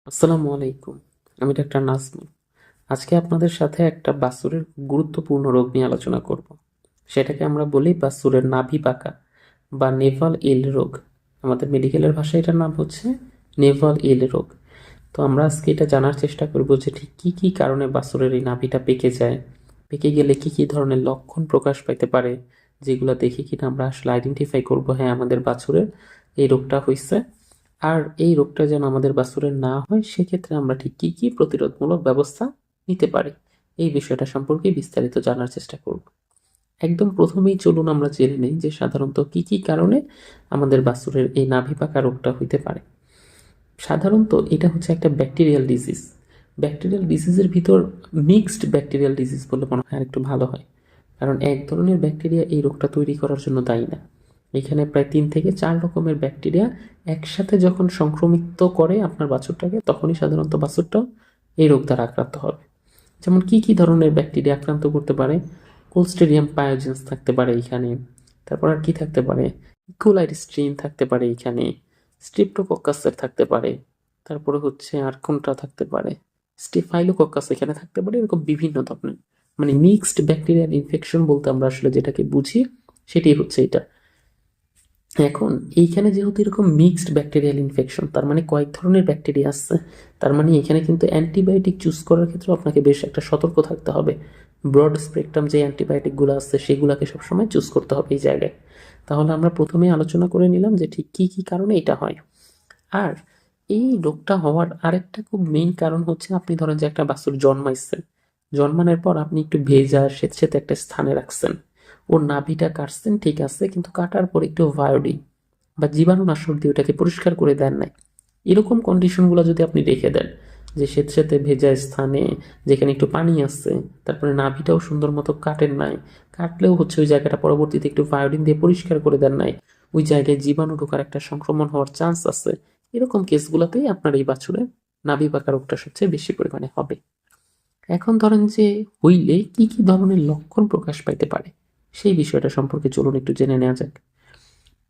আসসালামু আলাইকুম। আমি ডাক্তার নাজমুল। আজকে আপনাদের সাথে একটা বাছুরের গুরুত্বপূর্ণ রোগ নিয়ে আলোচনা করব। সেটাকে আমরা বলি বাছুরের নাভি পাকা বা নেভাল ইল রোগ। আমাদের মেডিকেলের ভাষায় এটার নাম হচ্ছে নেভাল ইল রোগ। তো আমরা আজকে এটা জানার চেষ্টা করব যে ঠিক কী কী কারণে বাছুরের এই নাভিটা পেকে যায়, পেকে গেলে কী কী ধরনের লক্ষণ প্রকাশ পাইতে পারে, যেগুলো দেখে কিনা আমরা আসলে আইডেন্টিফাই করব হ্যাঁ আমাদের বাছুরের এই রোগটা হয়েছে। আর এই রোগটা যেন আমাদের বাছুরের না হয় সেক্ষেত্রে আমরা ঠিক কী কী প্রতিরোধমূলক ব্যবস্থা নিতে পারি, এই বিষয়টা সম্পর্কে বিস্তারিত জানার চেষ্টা করব। একদম প্রথমেই চলুন আমরা জেনে নিই যে সাধারণত কী কী কারণে আমাদের বাছুরের এই নাভি পাকা রোগটা হইতে পারে। সাধারণত এটা হচ্ছে একটা ব্যাকটেরিয়াল ডিজিজ। ব্যাকটেরিয়াল ডিজিজের ভিতর মিক্সড ব্যাকটেরিয়াল ডিজিজ বলে মনে হয় আরেকটু ভালো হয়, কারণ এক ধরনের ব্যাকটেরিয়া এই রোগটা তৈরি করার জন্য দায়ী না। এখানে প্রায় 3 থেকে 4 রকমের ব্যাকটেরিয়া একসাথে যখন সংক্রমিত করে আপনার বাছুরটাকে, তখনই সাধারণত বাছুরটাও এই রোগ দ্বারা আক্রান্ত হবে। যেমন কি কি ধরনের ব্যাকটেরিয়া আক্রান্ত করতে পারে? কোলস্টেরিয়াম পায়োজেন্স থাকতে পারে এখানে। তারপর আর কি থাকতে পারে? ইকোলাই স্ট্রিন থাকতে পারে এখানে। স্ট্রিপ্টোকক্কাসের থাকতে পারে। তারপরে হচ্ছে আর কোনটা থাকতে পারে? স্টেফাইলোকক্কাস এখানে থাকতে পারে। এরকম বিভিন্ন ধরনের মানে মিক্সড ব্যাকটেরিয়াল ইনফেকশন বলতে আমরা আসলে যেটাকে বুঝি সেটাই হচ্ছে এটা। এখন এইখানে যেহেতু এরকম মিক্সড ব্যাকটেরিয়াল ইনফেকশন, তার মানে কয়েক ধরনের ব্যাকটেরিয়া আসছে। তার মানে এখানে কিন্তু অ্যান্টিবায়োটিক চুজ করার ক্ষেত্রে আপনাকে বেশ একটা সতর্ক থাকতে হবে। ব্রড স্পেকট্রাম যে অ্যান্টিবায়োটিকগুলো আছে সেগুলোকে সবসময় চুজ করতে হবে এই জায়গায়। তাহলে আমরা প্রথমেই আলোচনা করে নিলাম যে ঠিক কী কী কারণে এটা হয়। আর এই রোগটা হওয়ার আরেকটা খুব মেইন কারণ হচ্ছে, আপনি ধরেন যে একটা বাছুর জন্মাইছে, জন্মানোর পর আপনি একটু ভেজা স্যাঁতসেঁতে একটা স্থানে রাখছেন, ওর নাভিটা কাটছেন ঠিক আছে, কিন্তু কাটার পর একটু ভায়োডিন বা জীবাণুনাশক দিয়ে ওটাকে পরিষ্কার করে দেন নাই। এরকম কন্ডিশনগুলো যদি আপনি রেখে দেন, যে স্যাঁতসেঁতে ভেজা স্থানে যেখানে একটু পানি আছে, তারপরে নাভিটাও সুন্দর মতো কাটেন নাই, কাটলেও হচ্ছে ওই জায়গাটা পরবর্তীতে একটু ভায়োডিন দিয়ে পরিষ্কার করে দেন নাই, ওই জায়গায় জীবাণু ঢোকার একটা সংক্রমণ হওয়ার চান্স আছে। এরকম কেসগুলোতেই আপনার এই বাছুরের নাভি পাকা রোগটা সবচেয়ে বেশি পরিমাণে হবে। এখন ধরেন যে হইলে কি কি ধরনের লক্ষণ প্রকাশ পাইতে পারে সেই বিষয়টা সম্পর্কে চলুন একটু জেনে নেওয়া যাক।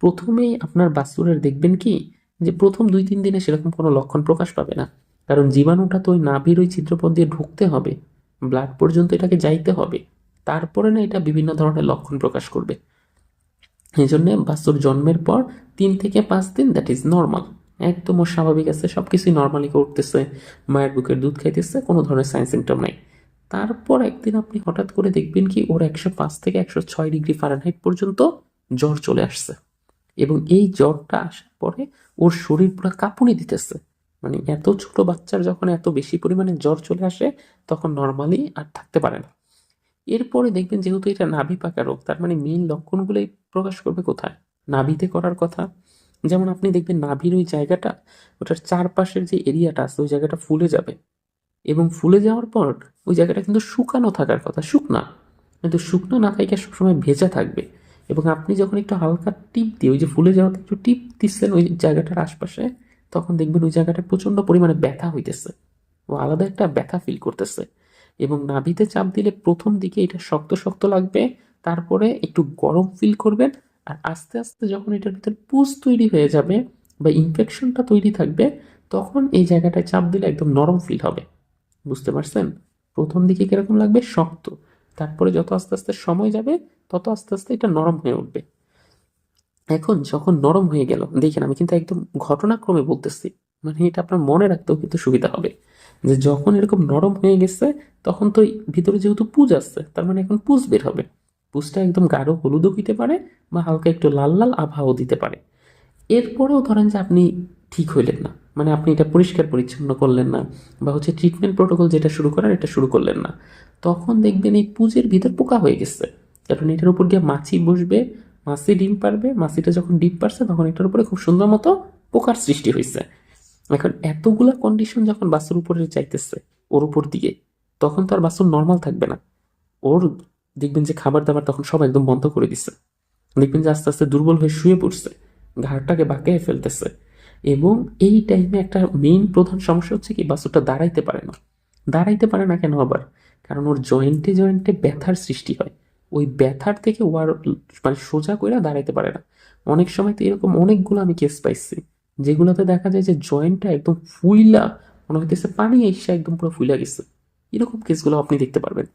প্রথমেই আপনার বাছুরের দেখবেন কি যে প্রথম 2-3 দিনে সেরকম কোনো লক্ষণ প্রকাশ পাবে না, কারণ জীবাণুটা তো ওই নাভির ওই ছিদ্রপথ দিয়ে ঢুকতে হবে, ব্লাড পর্যন্ত এটাকে যাইতে হবে, তারপরে না এটা বিভিন্ন ধরনের লক্ষণ প্রকাশ করবে। এই জন্য বাছুর জন্মের পর 3 থেকে 5 দিন দ্যাট ইজ নর্মাল, একদম ও স্বাভাবিক আছে, সব কিছুই নর্মালি করতেছে, মায়ের বুকের দুধ খাইতেছে, কোনো ধরনের সাইন সিমটম নাই। তারপর একদিন আপনি হঠাৎ করে দেখবেন কি ওর 105 থেকে 106 ডিগ্রি ফারেনহাইট পর্যন্ত জ্বর চলে আসছে, এবং এই জ্বরটা আসার পরে ওর শরীর পুরো কাঁপুনি দিতেছে। মানে এত ছোট বাচ্চার যখন এত বেশি পরিমাণে জ্বর চলে আসে তখন নর্মালি আর থাকতে পারে না। এরপরে দেখবেন যেহেতু এটা নাভি পাকা রোগ, তার মানে মেইন লক্ষণগুলোই প্রকাশ করবে কোথায়? নাভিতে করার কথা। যেমন আপনি দেখবেন নাভির ওই জায়গাটা, ওটার চারপাশের যে এরিয়াটা আছে ওই জায়গাটা ফুলে যাবে, এবং ফুলে যাওয়ার পর ওই জায়গাটা কিন্তু শুকানো থাকার কথা, শুকনা, কিন্তু শুকনো না থাকে, সবসময় ভেজা থাকবে। এবং আপনি যখন একটু হালকা টিপ দিয়ে ওই যে ফুলে যাওয়াতে একটু টিপ দিচ্ছেন ওই জায়গাটার আশপাশে, তখন দেখবেন ওই জায়গাটা প্রচণ্ড পরিমাণে ব্যথা হইতেছে, ও আলাদা একটা ব্যথা ফিল করতেছে। এবং নাভিতে চাপ দিলে প্রথম দিকে এটা শক্ত শক্ত লাগবে, তারপরে একটু গরম ফিল করবেন, আর আস্তে আস্তে যখন এটার ভিতরে পুজ তৈরি হয়ে যাবে বা ইনফেকশনটা তৈরি থাকবে, তখন এই জায়গাটায় চাপ দিলে একদম নরম ফিল হবে। বুঝতে পারছেন? প্রথম দিকে কিরকম লাগবে? শক্ত। তারপরে যত আস্তে আস্তে সময় যাবে তত আস্তে আস্তে এটা নরম হয়ে উঠবে। এখন যখন নরম হয়ে গেল, দেখেন আমি কিন্তু একদম ঘটনাক্রমে বলতেছি, মানে এটা আপনার মনে রাখতেও কিন্তু সুবিধা হবে, যে যখন এরকম নরম হয়ে গেছে তখন তো ভিতরে যেহেতু পুজ আসছে, তার মানে এখন পুজ বের হবে। পুজটা একদম গাঢ় হলুদও হইতে পারে বা হালকা একটু লাল লাল আভাও দিতে পারে। এরপরেও ধরেন যে আপনি ঠিক হইলেন না, মানে আপনি এটা পরিষ্কার পরিচ্ছন্ন করলেন না, বা হচ্ছে ট্রিটমেন্ট প্রোটোকল যেটা শুরু করার এটা শুরু করলেন না, তখন দেখবেন এই পুজের ভিতর পোকা হয়ে গেছে, কারণ এটার উপর গিয়ে মাছি বসবে, মাছি ডিম পারবে, মাছিটা যখন ডিম পারছে তখন এটার উপরে খুব সুন্দর মতো পোকার সৃষ্টি হয়েছে। এখন এতগুলা কন্ডিশন যখন বাসের উপরে চাইতেছে ওর উপর দিয়ে, তখন তো আর বাসুর নর্মাল থাকবে না। ওর দেখবেন যে খাবার দাবার তখন সব একদম বন্ধ করে দিচ্ছে, দেখবেন যে আস্তে আস্তে দুর্বল হয়ে শুয়ে পড়ছে, ঘাড়টাকে বাঁকিয়ে ফেলতেছে। এবং এই টাইমে একটা মেইন প্রধান সমস্যা হচ্ছে কি, বাছুরটা দাঁড়াইতে পারে না। দাঁড়াইতে পারে না কেন আবার? কারণ ওর জয়েন্টে জয়েন্টে ব্যথার সৃষ্টি হয়, ওই ব্যথার থেকে ও আর মানে সোজা করে দাঁড়াইতে পারে না। অনেক সময় তো এরকম অনেকগুলো আমি কেস পাইছি, যেগুলোতে দেখা যায় যে জয়েন্টটা একদম ফুইলা মনে হইতেছে পানি এসে একদম পুরো ফুলে গেছে। এরকম কেসগুলো আপনি দেখতে পারবেন।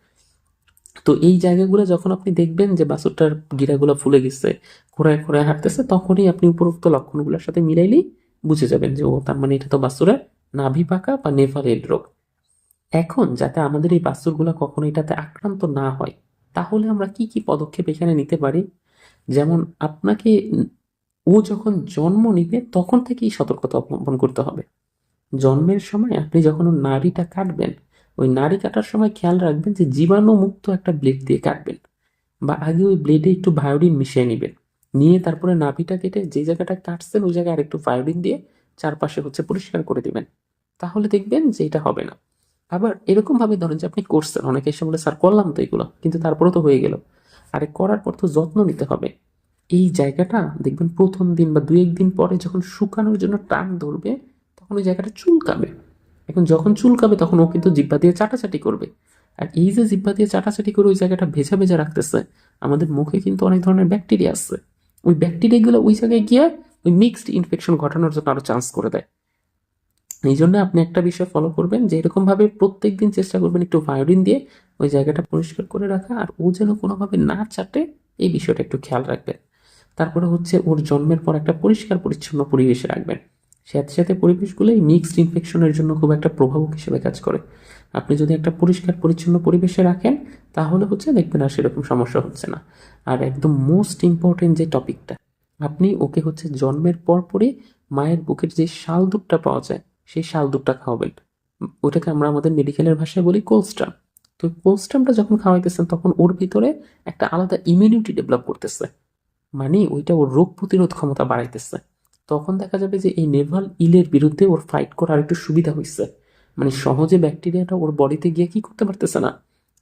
তো এই জায়গাগুলো যখন আপনি দেখবেন যে বাছুরটার গিরাগুলো ফুলে গেছে, খোঁড়ায় খোঁড়ায় হাঁটতেছে, তখনই আপনি উপরোক্ত লক্ষণগুলোর সাথে মিলাইলেই বুঝে যাবেন যে ও তার মানে এটা তো বাছুরের নাভি পাকা বা নেভাল এল রোগ। এখন যাতে আমাদের এই বাছুরগুলো কখনো এটাতে আক্রান্ত না হয়, তাহলে আমরা কি কি পদক্ষেপ এখানে নিতে পারি? যেমন আপনাকে ও যখন জন্ম নিবে তখন থেকেই সতর্কতা অবলম্বন করতে হবে। জন্মের সময় আপনি যখন ওর নাড়িটা কাটবেন, ওই নাড়ি কাটার সময় খেয়াল রাখবেন যে জীবাণুমুক্ত একটা ব্লেড দিয়ে কাটবেন, বা আগে ওই ব্লেডে একটু ভায়োডিন মিশিয়ে নেবেন, নিয়ে তারপরে নাভিটা কেটে যে জায়গাটা কাটছেন ওই জায়গায় আরেকটু ভায়োডিন দিয়ে চারপাশে পরিষ্কার করে দিবেন। তাহলে দেখবেন যে এটা হবে না। আবার এরকম ভাবে ধরেন যে আপনি করছেন, অনেকে এসে বলে স্যার করলাম তো এগুলো, কিন্তু তারপরেও তো হয়ে গেল। আরে করার পর তো যত্ন নিতে হবে। এই জায়গাটা দেখবেন প্রথম দিন বা 2-1 দিন পরে যখন শুকানোর জন্য টান ধরবে, তখন ওই জায়গাটা চুলকাবে। এখন যখন চুলকাবে তখন ও কিন্তু জিহ্বা দিয়ে চাটাচাটি করবে। আর এই যে জিহ্বা দিয়ে চাটাচাটি করে ওই জায়গাটা ভেজা ভেজা রাখতেছে, আমাদের মুখে কিন্তু অনেক ধরনের ব্যাকটেরিয়া আছে। ওই ব্যাকটেরিয়াগুলো ওই জায়গায় গিয়ে ওই মিক্সড ইনফেকশন ঘটানোর জন্য আরো চান্স করে দেয়। এই জন্য আপনি একটা বিষয় ফলো করবেন যে এরকম ভাবে প্রত্যেকদিন চেষ্টা করবেন একটু ভায়োডিন দিয়ে ওই জায়গাটা পরিষ্কার করে রাখা, আর ও যেন কোনোভাবে না চাটে এই বিষয়টা একটু খেয়াল রাখবেন। তারপরে ওর জন্মের পর একটা পরিষ্কার পরিচ্ছন্ন পরিবেশে রাখবেন। সাথে সাথে পরিবেশগুলো এই মিক্সড ইনফেকশনের জন্য খুব একটা প্রভাবক হিসেবে কাজ করে। আপনি যদি একটা পরিষ্কার পরিচ্ছন্ন পরিবেশে রাখেন, তাহলে দেখবেন আর সেরকম সমস্যা হচ্ছে না। আর একদম মোস্ট ইম্পর্টেন্ট যে টপিকটা, আপনি ওকে জন্মের পর পরই মায়ের বুকের যে শাল দুধটা পাওয়া যায় সেই শাল দুধটা খাওয়াবেন। ওটাকে আমরা আমাদের মেডিকেলের ভাষায় বলি কোলস্ট্রাম। তো কোলস্ট্রামটা যখন খাওয়াইতেছেন তখন ওর ভিতরে একটা আলাদা ইমিউনিটি ডেভেলপ করতেছে, মানে ওইটা ওর রোগ প্রতিরোধ ক্ষমতা বাড়াইতেছে। তখন দেখা যাবে যে এই নেভাল ইলের বিরুদ্ধে ওর ফাইট করার একটু সুবিধা হয়েছে। মানে সহজে ব্যাকটেরিয়াটা ওর বডিতে গিয়ে কি করতে পারতেছে না,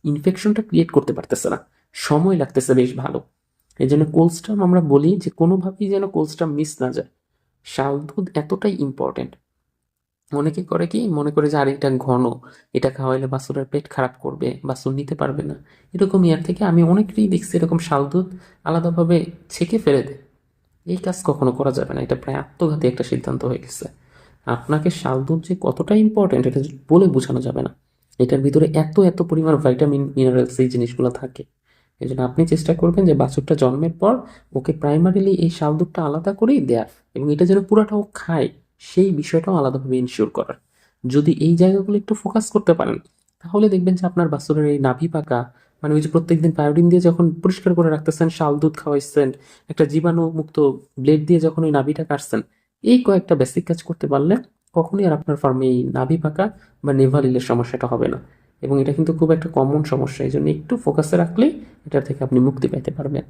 ইনফেকশনটা ক্রিয়েট করতে পারতেছে না, সময় লাগতেছে বেশ ভালো। এই জন্য কোলস্ট্রাম আমরা বলি যে কোনোভাবেই যেন কোলস্ট্রাম মিস না যায়। শাল দুধ এতটাই ইম্পর্টেন্ট। অনেকে করে কি মনে করে যে আর এটা ঘন, এটা খাওয়াইলে বাছুরের পেট খারাপ করবে, বাছুর নিতে পারবে না। এরকম ইয়ার থেকে আমি অনেকেরই দেখছি এরকম শাল দুধ আলাদাভাবে ছেঁকে ফেলে দেয়। এই কাজ কখনো করা যাবে না, এটা প্রায় আত্মঘাতী একটা সিদ্ধান্ত হয়ে গেছে। আপনাকে শাল দুধ যে কতটা ইম্পর্টেন্ট এটা বলে বোঝানো যাবে না। এটার ভিতরে এত এত পরিমাণ ভাইটামিন মিনারেলস এই জিনিসগুলো থাকে। এই জন্য আপনি চেষ্টা করবেন যে বাছুরটা জন্মের পর ওকে প্রাইমারিলি এই শাল দুধটা আলাদা করেই দেয়ার, এবং এটা যেন পুরাটা ও খায় সেই বিষয়টাও আলাদাভাবে ইনশিওর করার। যদি এই জায়গাগুলো একটু ফোকাস করতে পারেন, তাহলে দেখবেন যে আপনার বাছুরের এই নাভি পাকা, মানে ওই যে প্রত্যেকদিন পায়োডিন দিয়ে যখন পরিষ্কার করে রাখতেছেন, শাল দুধ খাওয়াইছেন, একটা জীবাণু মুক্ত ব্লেড দিয়ে যখন ওই নাভিটা কাটছেন, এই কয়েকটা বেসিক কাজ করতে পারলে কখনই আর আপনার ফার্মে এই নাভি পাকা বা নেভালিলের সমস্যাটা হবে না। এবং এটা কিন্তু খুব একটা কমন সমস্যা, এই জন্য একটু ফোকাসে রাখলেই এটার থেকে আপনি মুক্তি পেতে পারবেন।